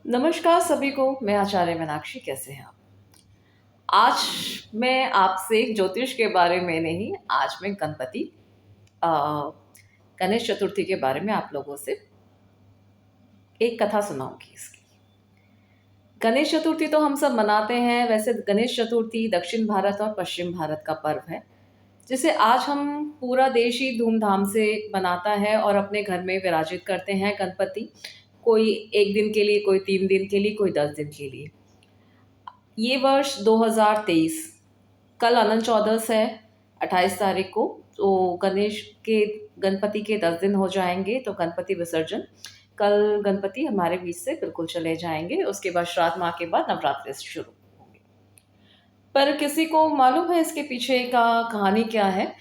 नमस्कार सभी को, मैं आचार्य मीनाक्षी। कैसे हैं आप? आज मैं आपसे ज्योतिष के बारे में नहीं, आज मैं अ, गणेश चतुर्थी के बारे में आप लोगों से एक कथा सुनाऊंगी इसकी। गणेश चतुर्थी तो हम सब मनाते हैं। वैसे गणेश चतुर्थी दक्षिण भारत और पश्चिम भारत का पर्व है, जिसे आज हम पूरा देश ही धूमधाम से मनाता है और अपने घर में विराजित करते हैं गणपति। कोई 1 दिन के लिए, कोई 3 दिन के लिए, कोई 10 दिन के लिए। ये वर्ष 2023, कल अनंत चौदस है, 28 तारीख को। तो गणपति के 10 दिन हो जाएंगे, तो गणपति विसर्जन कल गणपति हमारे बीच से बिल्कुल चले जाएंगे। उसके बाद श्राद्ध माह के बाद नवरात्रि शुरू होंगे। पर किसी को मालूम है इसके पीछे का कहानी क्या है?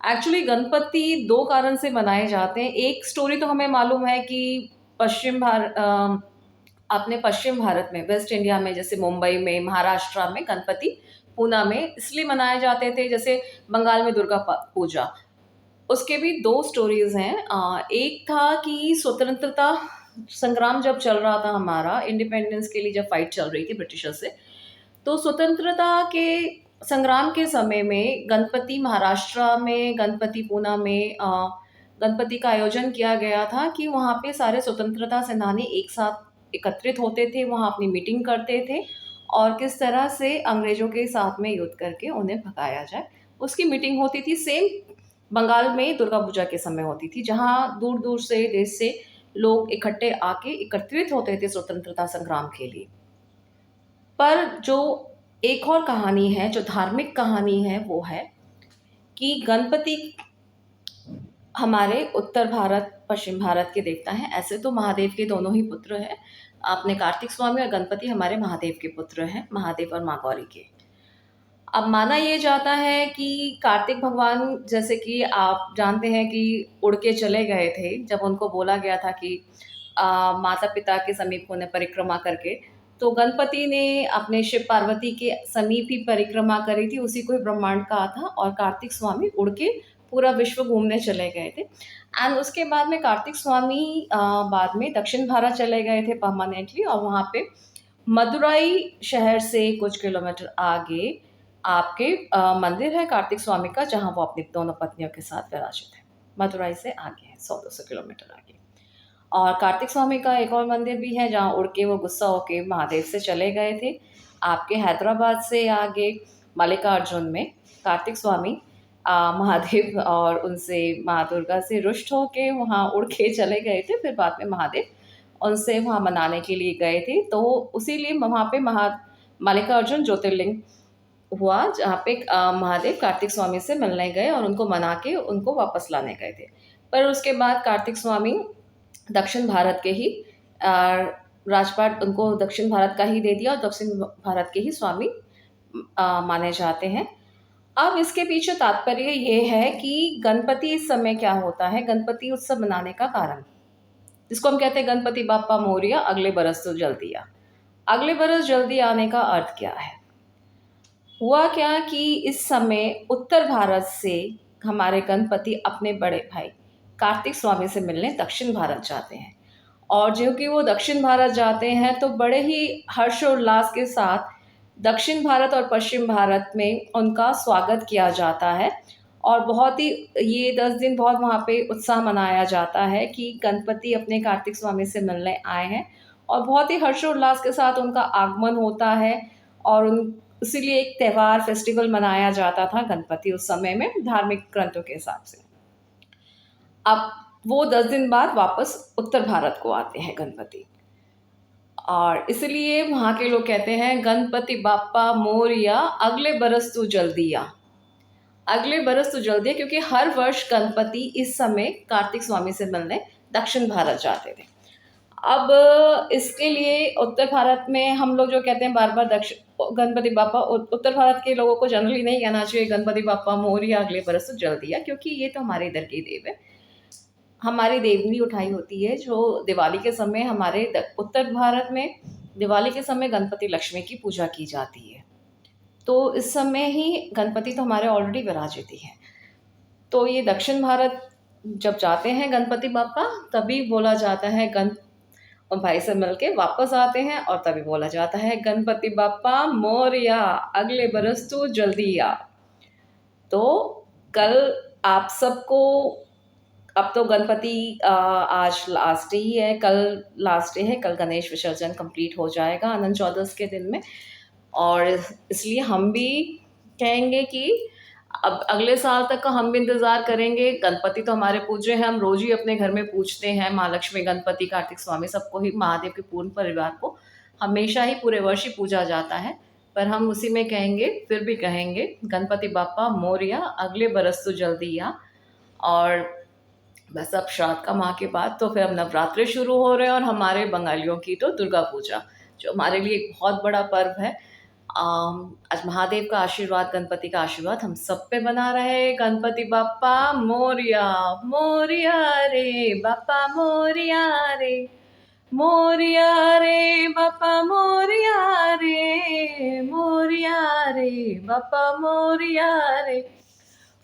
एक्चुअली गणपति 2 कारण से मनाए जाते हैं। एक स्टोरी तो हमें मालूम है कि अपने पश्चिम भारत में, वेस्ट इंडिया में, जैसे मुंबई में, महाराष्ट्र में गणपति, पूना में इसलिए मनाए जाते थे, जैसे बंगाल में दुर्गा पूजा। उसके भी 2 स्टोरीज हैं। एक था कि स्वतंत्रता संग्राम जब चल रहा था, हमारा इंडिपेंडेंस के लिए जब फाइट चल रही थी ब्रिटिशर से, तो स्वतंत्रता के संग्राम के समय में गणपति महाराष्ट्र में, गणपति पूना में गणपति का आयोजन किया गया था कि वहाँ पे सारे स्वतंत्रता सेनानी एक साथ एकत्रित होते थे, वहाँ अपनी मीटिंग करते थे और किस तरह से अंग्रेजों के साथ में युद्ध करके उन्हें भगाया जाए, उसकी मीटिंग होती थी। सेम बंगाल में दुर्गा पूजा के समय होती थी, जहाँ दूर दूर से देश से लोग इकट्ठे आके एकत्रित होते थे स्वतंत्रता संग्राम के लिए। पर जो एक और कहानी है, जो धार्मिक कहानी है, वो है कि गणपति हमारे उत्तर भारत पश्चिम भारत के देवता हैं। ऐसे तो महादेव के दोनों ही पुत्र हैं, अपने कार्तिक स्वामी और गणपति हमारे महादेव के पुत्र हैं, महादेव और माँ गौरी के। अब माना ये जाता है कि कार्तिक भगवान, जैसे कि आप जानते हैं कि उड़ के चले गए थे जब उनको बोला गया था कि माता पिता के समीप उन्हें परिक्रमा करके, तो गणपति ने अपने शिव पार्वती के समीप ही परिक्रमा करी थी, उसी को ही ब्रह्मांड कहा था, और कार्तिक स्वामी उड़ के पूरा विश्व घूमने चले गए थे। एंड उसके बाद में कार्तिक स्वामी बाद में दक्षिण भारत चले गए थे परमानेंटली, और वहाँ पे मदुराई शहर से कुछ किलोमीटर आगे आपके मंदिर है कार्तिक स्वामी का, जहाँ वो अपनी दोनों पत्नियों के साथ विराजित है। मदुराई से आगे है, 100-200 किलोमीटर आगे। और कार्तिक स्वामी का एक और मंदिर भी है, जहाँ उड़ के वो गुस्सा होके महादेव से चले गए थे। आपके हैदराबाद से आगे मल्लिकार्जुन में कार्तिक स्वामी महादेव और उनसे माँ दुर्गा से रुष्ट होके वहाँ उड़ के चले गए थे। फिर बाद में महादेव उनसे वहाँ मनाने के लिए गए थे, तो इसीलिए वहाँ पे मल्लिकार्जुन ज्योतिर्लिंग हुआ, जहाँ पे महादेव कार्तिक स्वामी से मिलने गए और उनको मना के उनको वापस लाने गए थे। पर उसके बाद कार्तिक स्वामी दक्षिण भारत के ही राजपाट उनको दक्षिण भारत का ही दे दिया, और दक्षिण भारत के ही स्वामी माने जाते हैं। अब इसके पीछे तात्पर्य ये है कि गणपति इस समय क्या होता है, गणपति उत्सव मनाने का कारण, जिसको हम कहते हैं गणपति बाप्पा मोरया, अगले बरस तो जल्दी आ। अगले बरस जल्दी आने का अर्थ क्या है? हुआ क्या कि इस समय उत्तर भारत से हमारे गणपति अपने बड़े भाई कार्तिक स्वामी से मिलने दक्षिण भारत जाते हैं, और जो कि वो दक्षिण भारत जाते हैं तो बड़े ही हर्षोल्लास के साथ दक्षिण भारत और पश्चिम भारत में उनका स्वागत किया जाता है। और बहुत ही ये 10 दिन बहुत वहाँ पे उत्साह मनाया जाता है कि गणपति अपने कार्तिक स्वामी से मिलने आए हैं, और बहुत ही हर्षोल्लास के साथ उनका आगमन होता है। और इसीलिए एक त्यौहार, फेस्टिवल मनाया जाता था गणपति उस समय में, धार्मिक ग्रंथों के हिसाब से। अब वो 10 दिन बाद वापस उत्तर भारत को आते हैं गणपति, और इसलिए वहाँ के लोग कहते हैं गणपति बाप्पा मोरया, अगले बरस तू जल्दी आ। अगले बरस तो जल्दी है, क्योंकि हर वर्ष गणपति इस समय कार्तिक स्वामी से मिलने दक्षिण भारत जाते थे। अब इसके लिए उत्तर भारत में हम लोग जो कहते हैं बार बार गणपति बाप्पा, उत्तर भारत के लोगों को जनरली नहीं कहना चाहिए गणपति बाप्पा मोरया, अगले बरस तो जल्दी है, क्योंकि ये तो हमारे इधर के देव है। हमारी देवनी उठाई होती है जो दिवाली के समय, हमारे उत्तर भारत में दिवाली के समय गणपति लक्ष्मी की पूजा की जाती है। तो इस समय ही गणपति तो हमारे ऑलरेडी विराजित ही हैं। तो ये दक्षिण भारत जब जाते हैं गणपति बाप्पा, तभी बोला जाता है भाई सब मिलके वापस आते हैं और तभी बोला जाता है गणपति बाप्पा मोरया, अगले बरस तू जल्दी आ। तो कल आप सबको, अब तो गणपति आज लास्ट डे ही है, कल लास्ट डे है, कल गणेश विसर्जन कंप्लीट हो जाएगा अनंत चौदस के दिन में। और इसलिए हम भी कहेंगे कि अब अगले साल तक का हम भी इंतज़ार करेंगे। गणपति तो हमारे पूज्य हैं, हम रोज़ ही अपने घर में पूजते हैं, माँ लक्ष्मी, गणपति, कार्तिक स्वामी, सबको ही, महादेव के पूर्ण परिवार को हमेशा ही पूरे वर्ष ही पूजा जाता है। पर हम उसी में कहेंगे, फिर भी कहेंगे गणपति बाप्पा मोरया, अगले बरस तो जल्दी आ। और बस अब श्राद्ध का माह के बाद तो फिर अब नवरात्रे शुरू हो रहे हैं, और हमारे बंगालियों की तो दुर्गा पूजा, जो हमारे लिए एक बहुत बड़ा पर्व है। आज महादेव का आशीर्वाद, गणपति का आशीर्वाद हम सब पे बना रहे। गणपति बाप्पा मोरया, मोरया रे बाप्पा मोरया रे, मोरया रे बाप्पा मोरया रे, मोरया रे बाप्पा मोरया रे,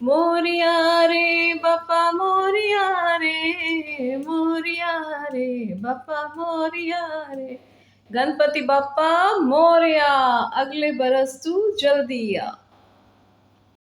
मोरया रे बाप्पा मोरया रे, मोरया रे बाप्पा मोरया रे। गणपति बाप्पा मोरया, अगले बरस तू जल्दी आ।